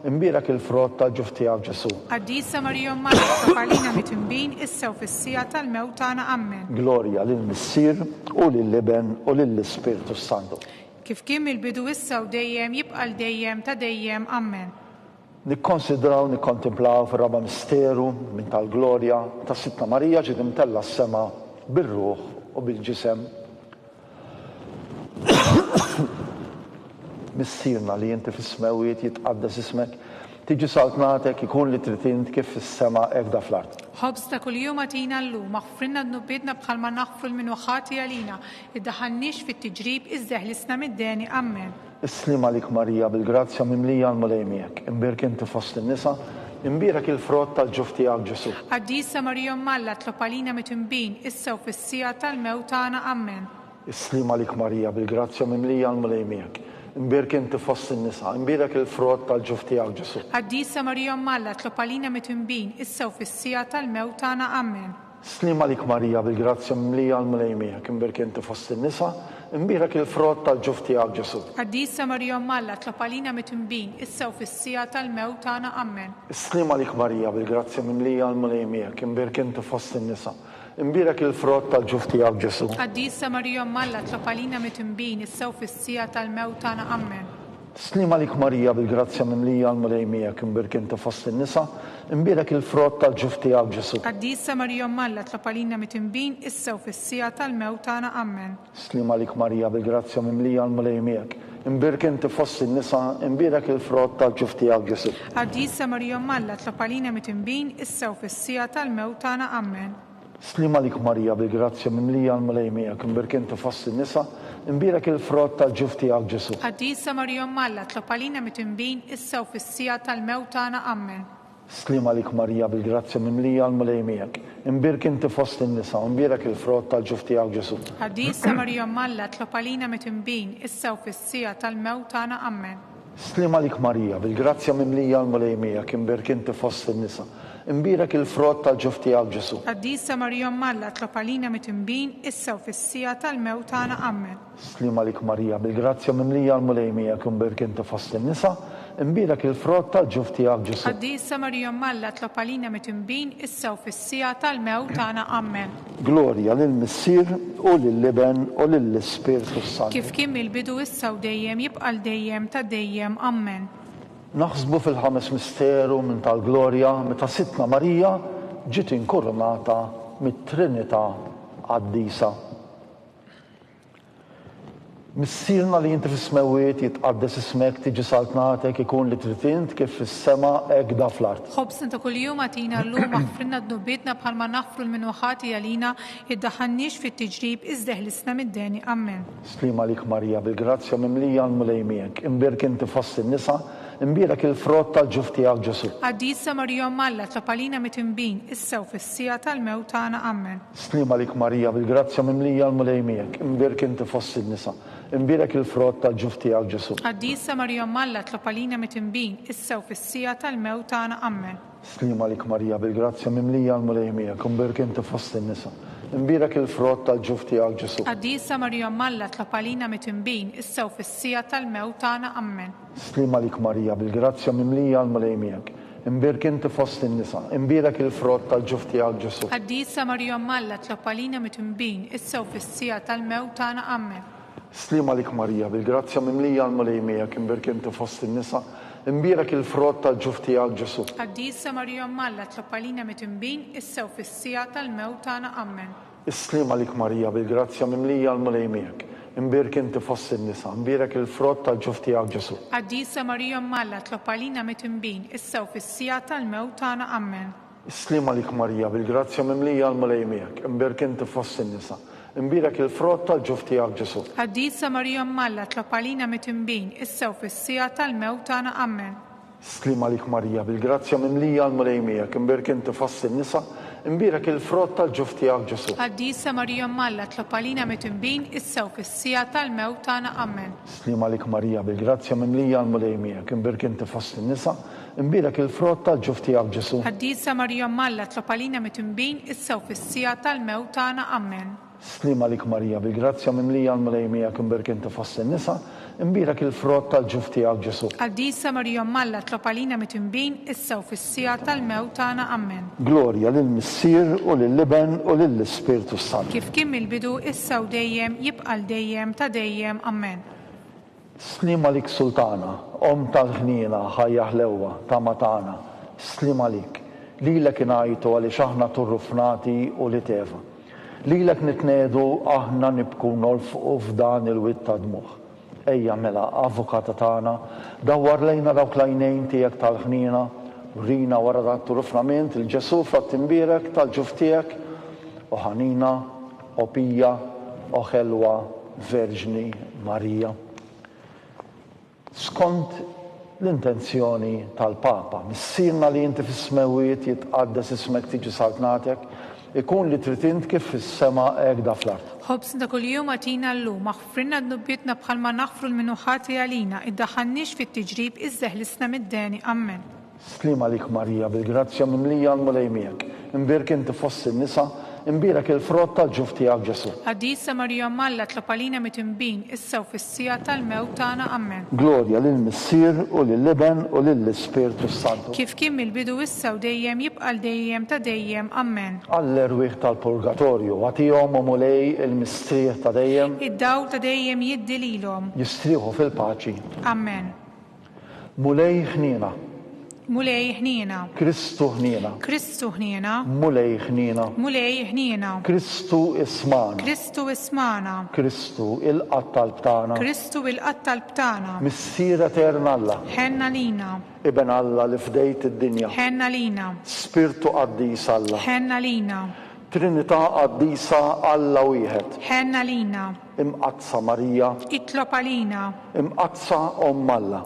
imbierak il-frott tal-ġuf tiegħek Ġesu. Għaddisa Marija Malla, tlob għalina mitnbin issa u fis-sija tal-mewt tagħna. Amen. Glorja lill-Missier u lill-Iben u lill-Ispiritu Santu. Kif kien il-bidu issa u dejjem jibqa' l-dejjem ta' dejjem. Amen. Nikkonsidraw, nikkontemplaw fir-raba misteru minn tal-glorja ta' Sitta Marija ġiet imtella s-sema bir-ruħ u bil-ġisem. Missierna li inti fis-smewiet jitqaddes ismek, tiġi saltnatek ikun li trid int kif fis-sema hekk fl-art. ħobż ta' kuljum għatina llum, aħfrilna dnubbietna bħal ma naħfru l-minuħati għalina, iddaħħalniex fit-tiġrib iżdeħlisna mid-deni. Amen. Islima lik Marija, bil-grazzja mimlija l-mulej miegħek, imbierak inti fost in-nisa, imbierak il-frott tal-ġuf tiegħek Ġesu. Għaddisa Marija Malla, tlob għalina mitnbin issa u fis-sija tal-mewt tagħna. Amen. Islima lik Marija, bil-grazzja mimlija l-mulej miegħek, imbierak inti fost in-nisa, imbierak il-frott tal-ġuf tiegħek Ġesu. Għaddisa Marija Malla, tlob għalina mitnbin issa u fis-sija tal-mewt tagħna. Amen. Slima lik Marija, bil-grazzja mimlija l-mulej miegħek, imbierak inti fost in-nisa, imbierak il-frott tal-ġuf tiegħek Ġesu. Għaddisa Marija Malla, tlob għalina mitnbin issa u fis-sija tal-mewt tagħna. Amen. Slima lik Marija, bil-grazzja mimlija l-mulej miegħek, imbierak inti fost in-nisa, imbierak il-frott tal-ġuf tiegħek Ġesu. Għaddisa Marija Malla, tlob għalina mitnbin issa u fis-sija tal-mewt tagħna. Amen. Slima lik Marija, bil-grazzja mimlija l-mulej miegħek, imbierak inti fost in-nisa, imbierak il-frott tal-ġuf tiegħek Ġesu. Għaddisa Marija Malla, tlob għalina mitnbin issa u fis-sija tal-mewt tagħna. Amen. Slima lik Marija, bil-grazzja mimlija l-mulej miegħek, imbierak inti fost in-nisa, imbierak il-frott tal-ġuf tiegħek Ġesu. Għaddisa Marija Malla, tlob għalina mitnbin issa u fis-sija tal-mewt tagħna. Amen. Slima lik Marija, bil-grazzja mimlija l-mulej miegħek, imbierak inti fost in-nisa, imbierak il-frott tal-ġuf tiegħek Ġesu. Għaddisa Marija Malla, tlob għalina mitnbin issa u fis-sija tal-mewt tagħna. Amen. Slima lik Marija, bil-grazzja mimlija l-mulej miegħek, imbierak inti fost in-nisa, imbierak il-frott tal-ġuf tiegħek Ġesu. Għaddisa Marija Malla, tlob għalina mitnbin issa u fis-sija tal-mewt tagħna. Amen. Slima lik Marija, bil-grazzja mimlija l-mulej miegħek, imbierak inti fost in-nisa, imbierak il-frott tal-ġuf tiegħek Ġesu. Għaddisa Marija Malla, tlob għalina mitnbin issa u fis-sija tal-mewt tagħna. Amen. Slima lik Marija, bil-grazzja mimlija l-mulej miegħek, imbierak inti fost in-nisa, imbierak il-frott tal-ġuf tiegħek Ġesu. Għaddisa Marija Malla, tlob għalina mitnbin issa u fis-sija tal-mewt tagħna. Amen. Glorja lill-Missier u lill-Iben u lill-Ispiritu Santu. Kif kien il-bidu issa u dejjem jibqa' l-dejjem ta' dejjem. Amen. Naħsbu fil-ħames misteru minn tal-glorja meta Sittna Marija ġiet inkurunata mit-Trinità Qaddisa. Missierna li inti fis-smewiet jitqaddes ismek, tiġi saltnatek, ikun li trid int kif fis-sema hekk fl-art. ħobżna ta' kuljum għatina llum, aħfrilna dnubbietna bħal ma naħfru l-minuħati għalina, iddaħħalniex fit-tiġrib iżdeħlisna mid-deni. Amen. Slima lik Marija, bil-grazzja mimlija l-mulej miegħek, imbierak inti fost in-nisa, imbierak il-frott tal-ġuf tiegħek Ġesu. Għaddisa Marija Malla, tlob għalina mitnbin issa u fis-sija tal-mewt tagħna. Amen. Slima lik Marija, bil-grazzja mimlija l-mulej miegħek, imbierak inti fost in-nisa, imbierak il-frott tal-ġuf tiegħek Ġesu. Għaddisa Marija Malla, tlob għalina mitnbin issa u fis-sija tal-mewt tagħna. Amen. Slima lik Marija, bil-grazzja mimlija l-mulej miegħek, imbierak inti fost in-nisa, imbierak il-frott tal-ġuf tiegħek Ġesu. Għaddisa Marija Malla, tlob għalina mitnbin issa u fis-sija tal-mewt tagħna. Amen. Slima lik Marija, bil-grazzja mimlija l-mulej miegħek, imbierak inti fost in-nisa, imbierak il-frott tal-ġuf tiegħek Ġesu. Għaddisa Marija Malla, tlob għalina mitnbin issa u fis-sija tal-mewt tagħna. Amen. Slima lik Marija, bil-grazzja mimlija l-mulej miegħek, imbierak inti fost in-nisa, imbierak il-frott tal-ġuf tiegħek Ġesu. Għaddisa Marija Malla, tlob għalina mitnbin issa u fis-sija tal-mewt tagħna. Amen. Slima lik Marija, bil-grazzja mimlija l-mulej miegħek, imbierak inti fost in-nisa, imbierak il-frott tal-ġuf tiegħek Ġesu. Għaddisa Marija Malla, tlob għalina mitnbin issa u fis-sija tal-mewt tagħna. Amen. Slima lik Marija, bil-grazzja mimlija l-mulej miegħek, imbierak inti fost in-nisa, imbierak il-frott tal-ġuf tiegħek Ġesu. Għaddisa Marija Malla, tlob għalina mitnbin issa u fis-sija tal-mewt tagħna. Amen. Slima lik Marija, bil-grazzja mimlija l-mulej miegħek, imbierak inti fost in-nisa, imbierak il-frott tal-ġuf tiegħek Ġesu. Qaddisa Marija Malla tlob għalina meta nbin issa u fis-sija tal-mewt tagħna ammen. Slim għalik Marija bil-grazzja mimlija l-mulej miegħek, imbierak inti fost in-nisa, imbierak il-frott tal-ġuf tiegħek Ġesu. Qaddisa Marija Malla tlob għalina meta nbin issa u fis-sija tal-mewt tagħna ammen. Slim għalik Marija bil-grazzja mimlija l-mulej miegħek, imbierak inti fost in-nisa, imbierak il-frott tal-ġuf tiegħek Ġesu. Qaddisa Marija Malla tlob għalina meta nbin issa u fis-sija tal-mewt tagħna ammen. Glorja lill-Missier u lill-Liben u lill-Ispirtu Sant. Kif kien mill-bidu issa u dejjem jibqa' dejjem ta' dejjem ammen. Slim għalik Sultana, Om tal-ħnina, ħajja ħlewwa, ta' matana. Slim għalik, lilek ingħajtu għaliex aħna turrufnati u li teva. Lilek nitnedu aħna nibku nolfqu f'dan il-witt ta' dmuħ. Ejja mela, avukata tagħna, dawwar lejna dawk l-għajnejn tiegħek tal-ħnina, rina wara dak turrufnament il-Ġesu frat imbierek tal-ġuf tiegħek, u ħanina, u Pija, u Ħelwa, Verġni Marija. Skont l-intenzjoni tal-Papa, missirna li inti fis-smewiet jitqaddes ismek tiġi saltnatek, ikun li trid int kif fis-sema hekk da fl-art. ħobsna kuljum għatina llum, aħfrinna d-nubbietna bħalma naħfru l-minuħati għalina, iddaħannix fit-tiġrib iżżeħlisna mid-deni, ammen. Slim għalik Marija bil-grazzja mimlija l-mulej miegħek, imbierak inti fost in-nisa, imbierak il-frott tal-ġuf tiegħek Ġesu. Qaddisa Marija Malla tlob għalina meta nbin issa u fis-sija tal-mewt tagħna ammen. Glorja lill-Missier u lill-Liben u lill-Ispirtu Santu. Kif kien mill-bidu issa u dejjem jibqa' dejjem ta' dejjem ammen. Għall-erwieħ tal-purgatorju, għatihom u mulej il-mistrieħ ta' dejjem, Id-dawl ta' dejjem jiddi lilhom. jistrieħu fil-paċi. Ammen. Mulej ħnina, Mulej ħniena. Kristu ħnina, Kristu ħniena. mulej ħnina, Mulej ħniena. Kristu ismana, Kristu ismana. Kristu il-qattal btana, Kristu il-qattal btana. Missier eterna Alla, Ħenna lina. Iben Alla li fdejt id-dinja, Ħenna lina. Spirtu qaddis Alla, Ħenna lina. Trinità qaddisa Alla wieħed, Ħenna lina. imqazza Marija, Itlob għalina. imqazza Omm Alla,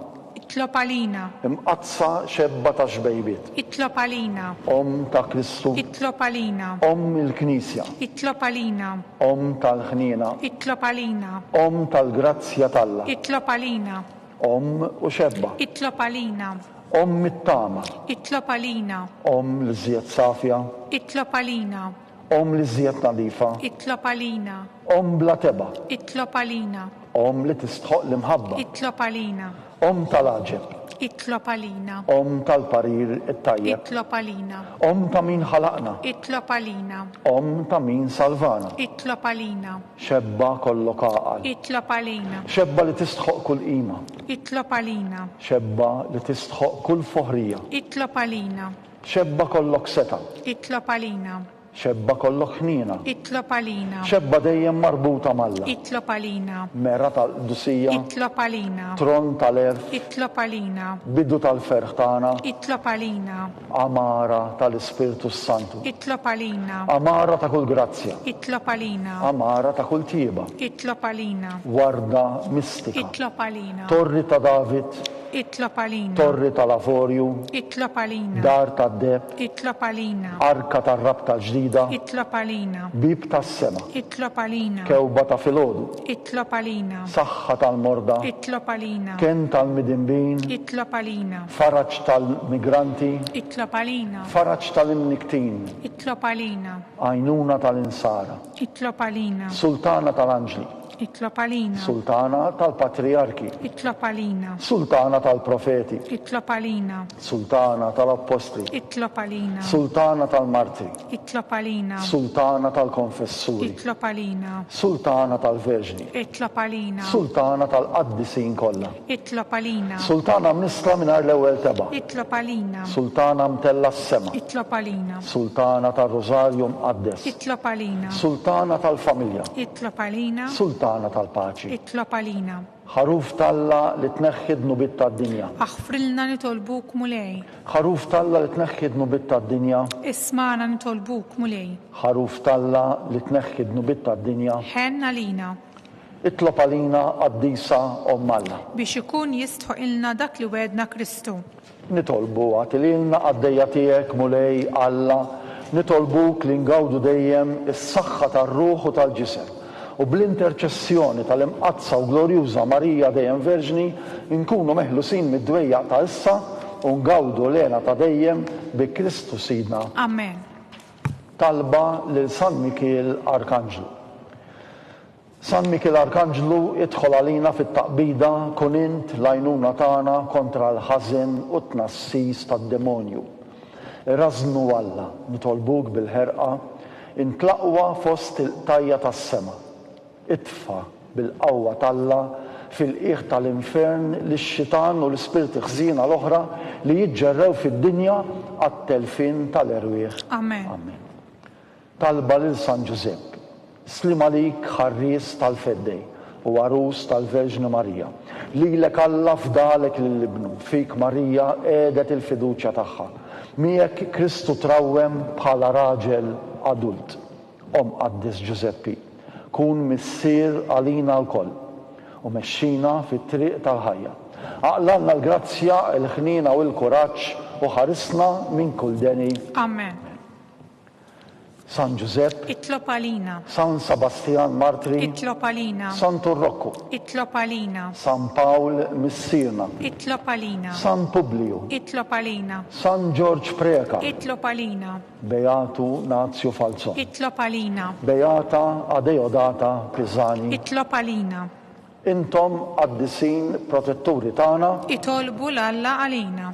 Itlob għalina. imqazza xebba ta' xbejbiet, Itlob għalina. Omm ta' Kristu, Itlob għalina. Omm il-Knisja, Itlob għalina. Omm tal-ħnina, Itlob għalina. Omm tal-grazzja talla, Itlob għalina. Omm u xebba, Itlob għalina. Omm it-tama, Itlob għalina. Omm l-żjed safja, Itlob għalina. Omm l-żjed nadifa, Itlob għalina. Omm bla teba, Itlob għalina. Omm li tistħoq l-imħabba, Itlob għalina. Omm tal-aġeb, Itlob għalina. Omm tal-parir it-tajjeb, Itlob għalina. Omm ta' min ħalaqna, Itlob għalina. Omm ta' min salvana, Itlob għalina. xebba kollok għaqal, Itlob għalina. xebba li tistħoq kull qima, Itlob għalina. xebba li tistħoq kull foħrija, Itlob għalina. xebba kollok seta, Itlob għalina. xebba kollok ħnina, Itlob għalina. xebba dejjem marbuta malla, Itlob għalina. mera tal-dusija, Itlob għalina. tron tal-erf, Itlob għalina. bidu tal-ferħ tagħna, Itlob għalina. amara tal-Ispirtu Santu, Itlob għalina. amara ta' kull grazzja, Itlob għalina. amara ta' kull tieba, Itlob għalina. warda mistika, Itlob għalina. torri ta' David, Itlob għalina. torri tal-Avorju, Itlob għalina. dar tad-deb, Itlob għalina. arka tar-rabta ġdida, Itlob għalina. bib tas-sema, Itlob għalina. kewba ta' filgħodu, Itlob għalina. saħħa tal-morda, Itlob għalina. ken tal-midinbin, Itlob għalina. faraġġ tal-migranti, Itlob għalina. faraġġ tal-imniktin, Itlob għalina. għajnuna tal-insara, Itlob għalina. sultana tal-anġli, Itlob għalina. sultana tal-patriarki, Itlob għalina. sultana tal-profeti, Itlob għalina. sultana tal-apostli, Itlob għalina. sultana tal-martri, Itlob għalina. sultana tal-konfessuri, Itlob għalina. sultana tal-verġni, Itlob għalina. sultana tal-qaddisin kollha, Itlob għalina. sultana mnisla mingħajr l-ewwel teba', Itlob għalina. sultana mtella s-sema, Itlob għalina. sultana tal-rożarju mqaddes, Itlob għalina. sultana tal-familja, Itlob għalina. sultana tal-paċi, Itlob għalina. ħaruf talla li tneħħid nubit tad-dinja, Aħfrilna nitolbuk mulej. ħaruf talla li tneħħid nubit tad-dinja, Ismana nitolbuk mulej. ħaruf talla li tneħħid nubit tad-dinja, Ħenna lina. itlob għalina qaddisa Omm Alla. Biex ikun jistħoq ilna dak li wedna Kristu. Nitolbu għatililna għaddejja tiegħek mulej Alla nitolbuk li ngawdu dejjem is-saħħa tar-ruħ u tal-ġisem. U bl-interċessjoni tal-imqazza u glorjuża Marija dejjem Verġni nkunu meħlusin mid-dwejjaq ta' issa u ngawdu lena ta' dejjem bi Kristu Sidna. Amen. Talba lil San Mikiel Arkanġlu. San Mikiel Arkanġlu idħol għalina fit-taqbida kun int l-għajnuna tagħna kontra l-ħażin u t-tnassis tad-demonju. Irrażnu Alla, nitolbuk bil-ħerqa, intlaqwa fost il-qtajja tas-sema. Itfa' bil-qawwa talla fil-qiegħ tal-infern lix-xitan u l-ispirti ħżiena l-oħra li jiġġerrew fid-dinja għat-telfin tal-erwieħ. Amen. Talba lil San Giuseppe. Slim għalik ħarries tal-feddej u għarus tal-Verġni Marija. Lilek Alla fdalek lill-ibnu, fik Marija għedet il-fiduċja tagħha. Miegħek Kristu trawwem bħala raġel adult. Qaddis Giuseppi, kun missier għalina l-koll u mexxina fit-triq tal-ħajja. Aqlalna l-grazzja, il-ħnina u l-kuraġġ u ħarisna minn kull deni. Amen. San Giuseppe, Itlob għalina. San Sebastian Martri, Itlob għalina. San Turrocco, Itlob għalina. San Pawl Missirna, Itlob għalina. San Publiu, Itlob għalina. San George Preka, Itlob għalina. Beatu Nazio Falzo, Itlob għalina. Beata Adeodata Pisani. Itlob għalina. Intom qaddisin protetturi tagħna. Itolbu l-Alla għalina.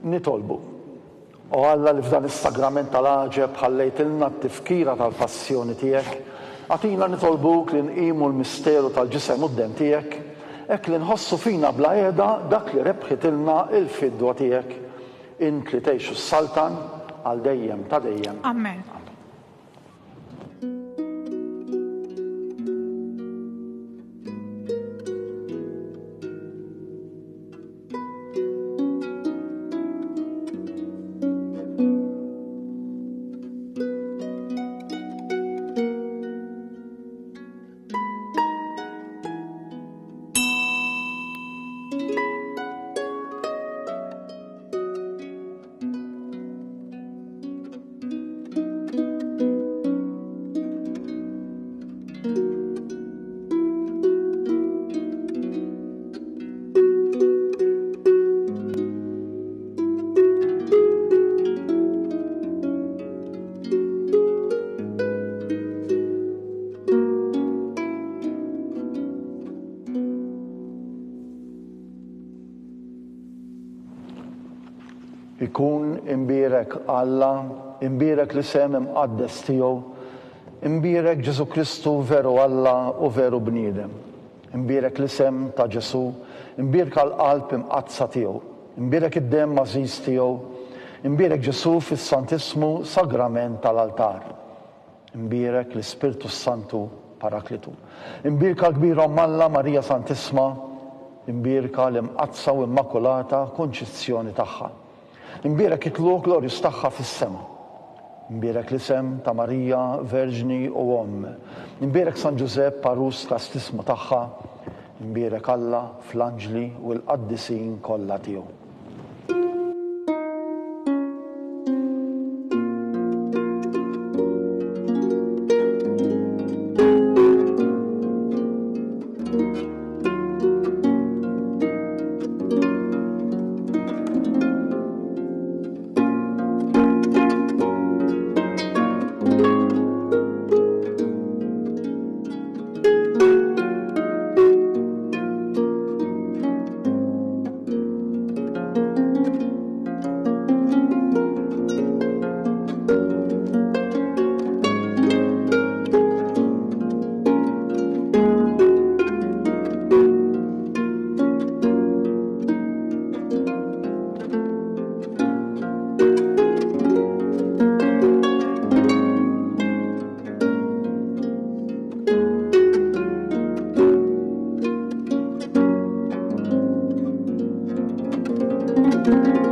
Nitolbu. U Alla li f'dan is-sagrament tal-għaġeb ħallejtilna t-tifkira tal-passjoni tiegħek, għatina nitolbuk li nqimu l-misteru tal-ġisem u d-dem tiegħek, hekk li nħossu fina bla qiegħda dak li rebħitilna il-fidwa tiegħek. Int li tgħixu s-saltan għal dejjem ta' dejjem. Amen. Ikun imbierek Alla, imbierek l-isem imqaddes tiegħu, imbierek Ġesu Kristu veru Alla u veru bniedem. Imbierek l-isem ta' Ġesu, imbierek l-qalb imqazza tiegħu, imbierek id-dem mażiż tiegħu, imbierek Ġesu fis-Santismu sagrament tal-altar. Imbierek l-Ispirtu Santu Paraklitu. Imbierek l-kbira Alla Marija Santisma, imbierek l-imqazza u immakulata konċizzjoni tagħha. Imbierek itlu glorjus tagħha fis-sema. Imbierek l-isem ta' Marija Verġni u Omm. Imbierek San Giuseppe parus kastismu tagħha. Imbierek Alla fl-anġli u l-qaddisin kollha tiegħu. tagħkom.